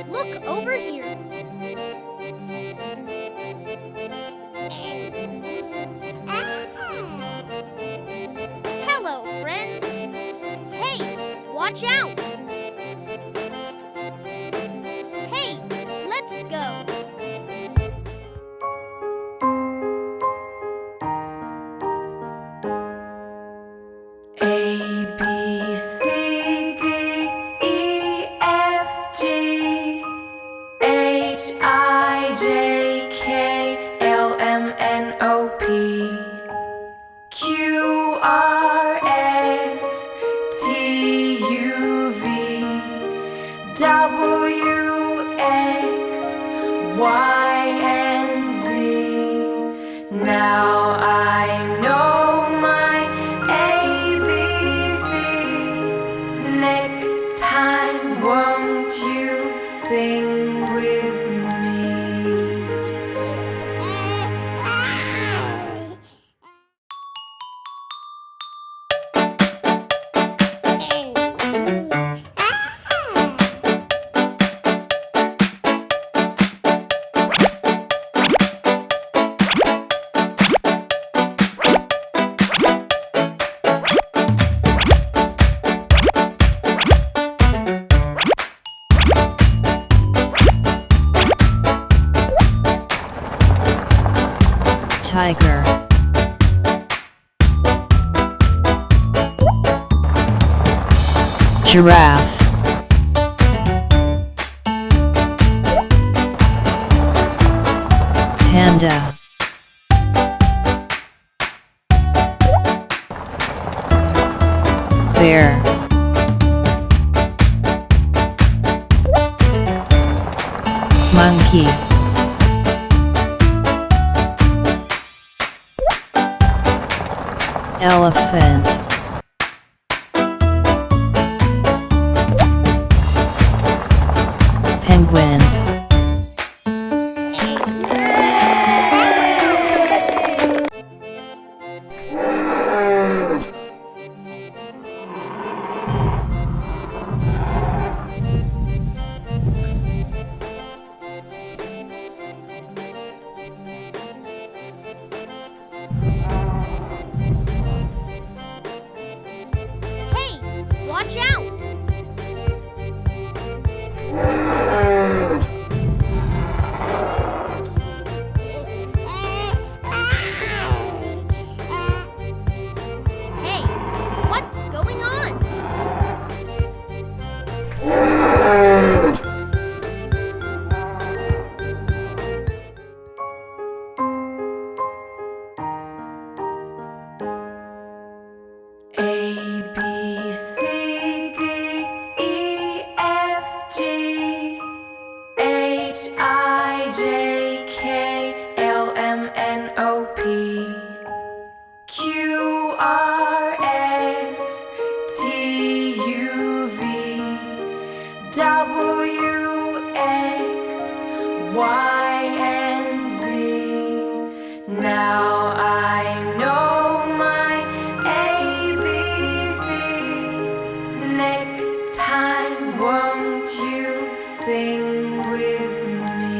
look over here. Hello, friends. Hey, watch out. Hey, let's go. A, B, C, D, E, F, G, H, I, J, K, L, M, N, O, P, Q, R, S, T, U, V, W, X, Y, and Z. Now I know my ABC. Next time, won't you sing with me? Tiger, giraffe, panda, bear, monkey, elephant, penguin, Hey, watch out. Hey, what's going on? A, B, C, D, E, F, G, H, I, J, K, L, M, N, O, P, Q, R, S, T, U, V, W, X, Y, and Z. Now I know my ABC. Next time, won't you sing with me?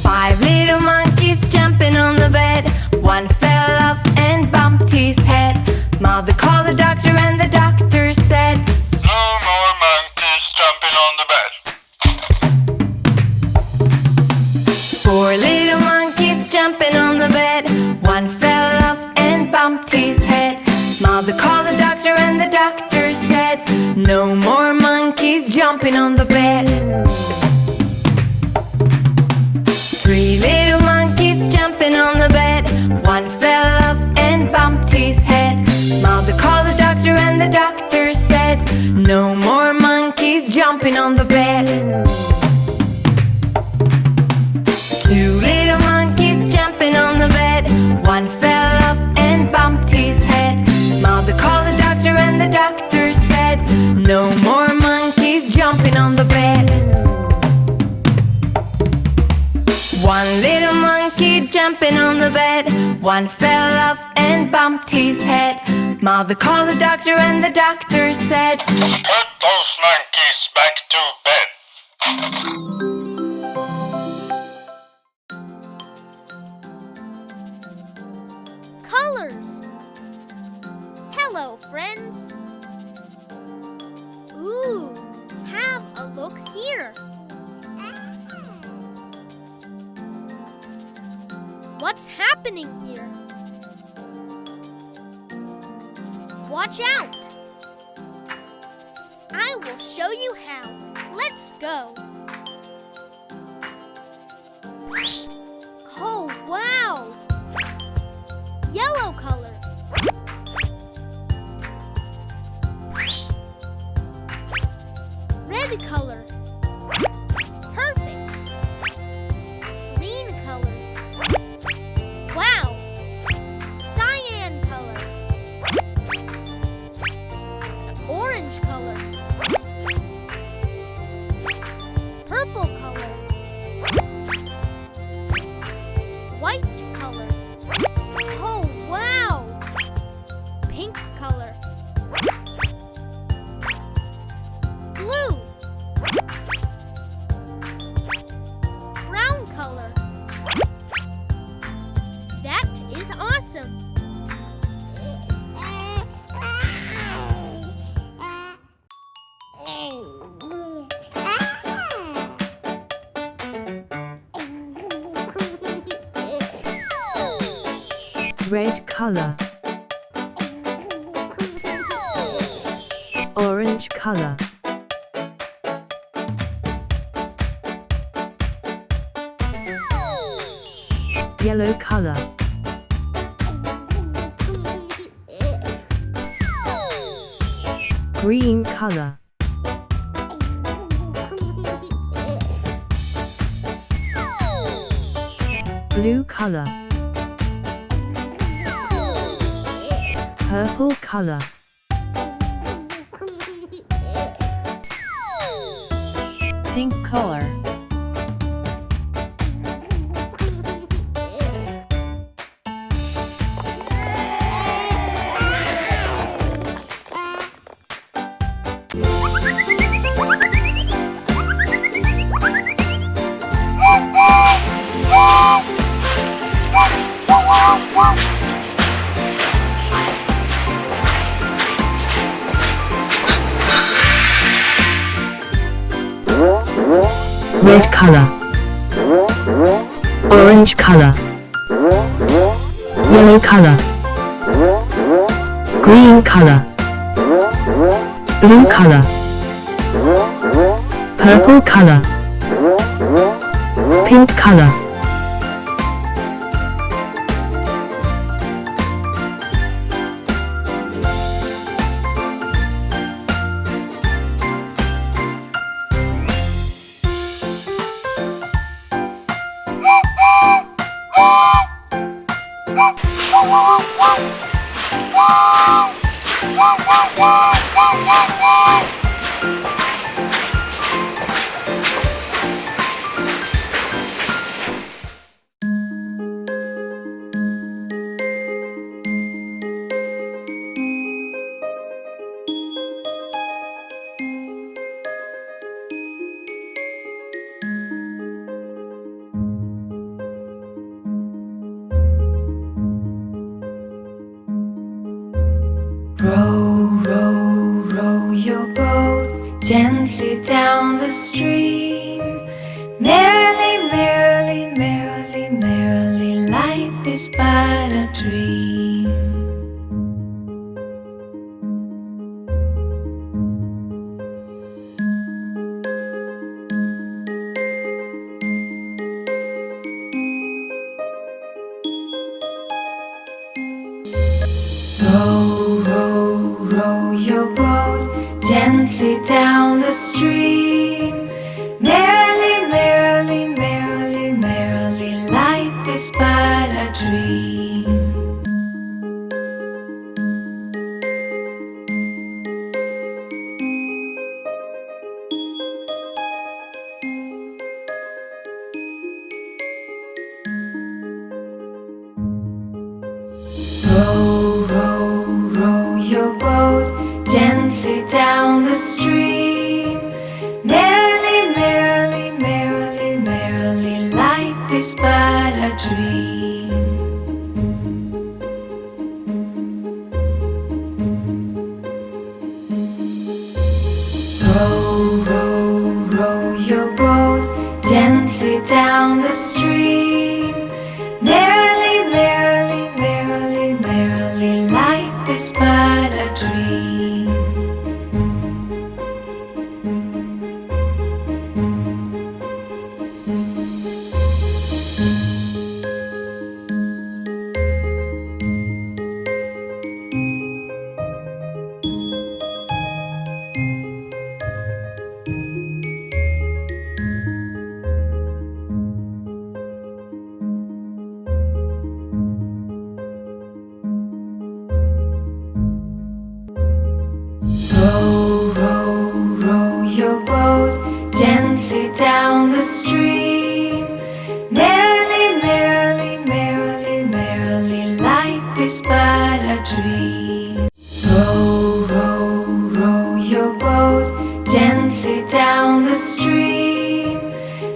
5 little monkeys jumping on the bed. One fell off and bumped his head. Mother called the doctor and the doctor said, "No more monkeys jumping on the bed." 4 little monkeys jumping on the bed. One fell off and bumped his head. Mother called the doctor and the doctor said, "No more monkeys jumping on the bed." 3 little monkeys jumping on the bed. One fell off and bumped his head. Mother called the doctor and the doctor said, "No more monkeys jumping on the bed." 2 little monkeys jumping on the bed. One fell off and bumped his head. Mother called the doctor and the doctor said, "No more monkeys jumping on the bed." 1 little monkey jumping on the bed. One fell off and bumped his head. Mother called the doctor and the doctor said, Put those monkeys back to bed. Colors. Hello, friends. Ooh, have a look here. What's happening here? Watch out! I will show you how. Let's go. Oh, wow! Yellow color. Red color. Perfect. Green color. Wow! Cyan color. Orange color. Purple color. White color. Oh, wow! Pink color. Blue. Brown color. That is awesome. Red color, orange color, yellow color, green color, blue color, purple color, Pink color. red color, orange color, yellow color, green color, blue color, purple color, pink color. Row, row, row your boat gently down the stream. Merrily, merrily, merrily, merrily, life is but a dream. Row, row, row your boat gently down the stream. Merrily, merrily, merrily, merrily, life is but a dream. Row, row, row your boat gently down the stream. Merrily, merrily, merrily, merrily, life is but a dream. Row, row, row your boat gently down the stream. Merrily, merrily, merrily, merrily, life is but a dream. Row, row, row your boat gently down the stream. Merrily, merrily, merrily, merrily, life is but a dream. Row, row, row your boat gently down the stream.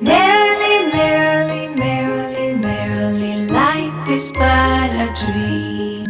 Merrily, merrily, merrily, merrily, life is but a dream.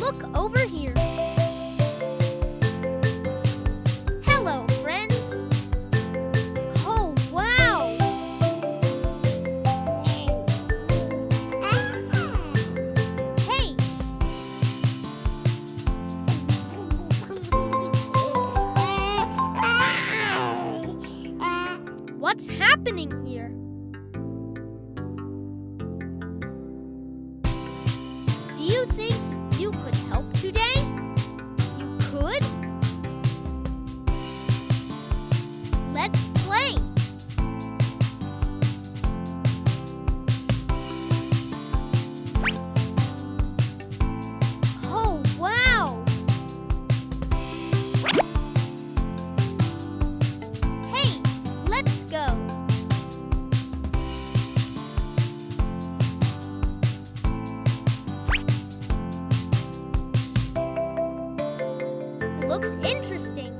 Look over here. Hello, friends. Oh, wow. Hey. What's happening here? Do you think you could help today? You could? Let's play. Oh, wow. Hey, let's go. Looks interesting.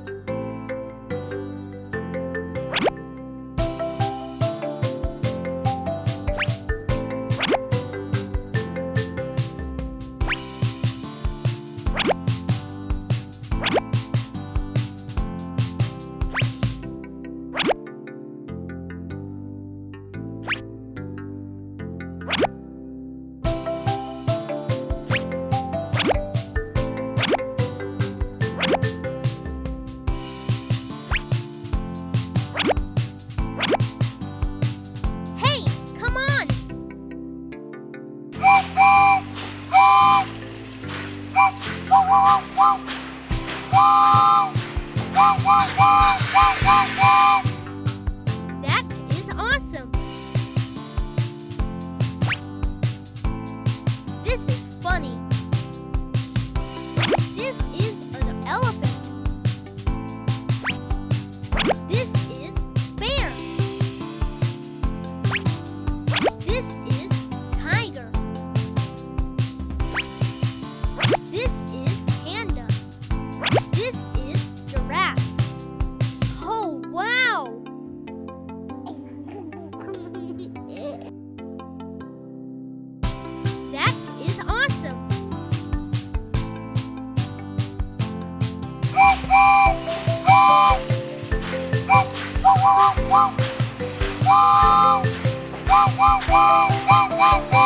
Wow, wow, wow, wow, wow, wow, wow, wow.